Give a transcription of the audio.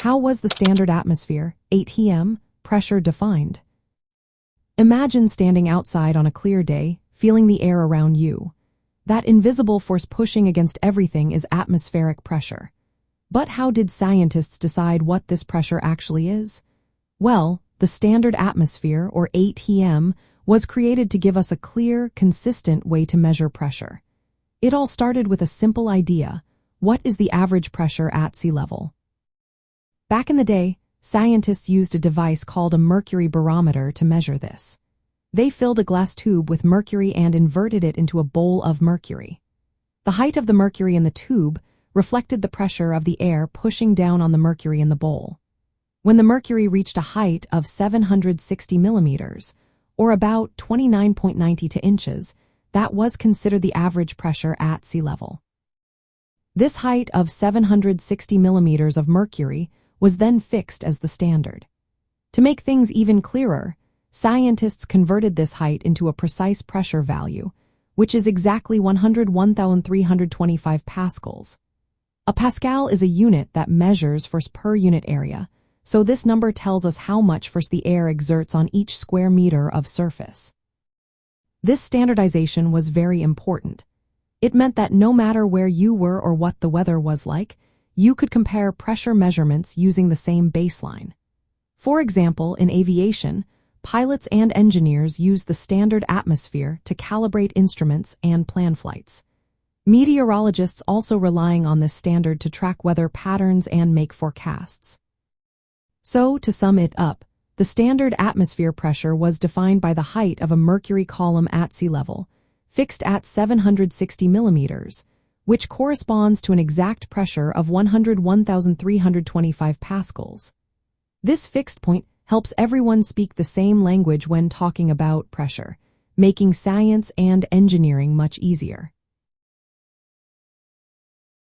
How was the standard atmosphere, ATM, pressure defined? Imagine standing outside on a clear day, feeling the air around you. That invisible force pushing against everything is atmospheric pressure. But how did scientists decide what this pressure actually is? Well, the standard atmosphere, or ATM, was created to give us a clear, consistent way to measure pressure. It all started with a simple idea: what is the average pressure at sea level? Back in the day, scientists used a device called a mercury barometer to measure this. They filled a glass tube with mercury and inverted it into a bowl of mercury. The height of the mercury in the tube reflected the pressure of the air pushing down on the mercury in the bowl. When the mercury reached a height of 760 millimeters, or about 29.92 inches, that was considered the average pressure at sea level. This height of 760 millimeters of mercury was then fixed as the standard. To make things even clearer, scientists converted this height into a precise pressure value, which is exactly 101,325 pascals. A pascal is a unit that measures force per unit area, so this number tells us how much force the air exerts on each square meter of surface. This standardization was very important. It meant that no matter where you were or what the weather was like, you could compare pressure measurements using the same baseline. For example, in aviation, pilots and engineers use the standard atmosphere to calibrate instruments and plan flights. Meteorologists also relying on this standard to track weather patterns and make forecasts. So, to sum it up, the standard atmosphere pressure was defined by the height of a mercury column at sea level, fixed at 760 millimeters, which corresponds to an exact pressure of 101,325 pascals. This fixed point helps everyone speak the same language when talking about pressure, making science and engineering much easier.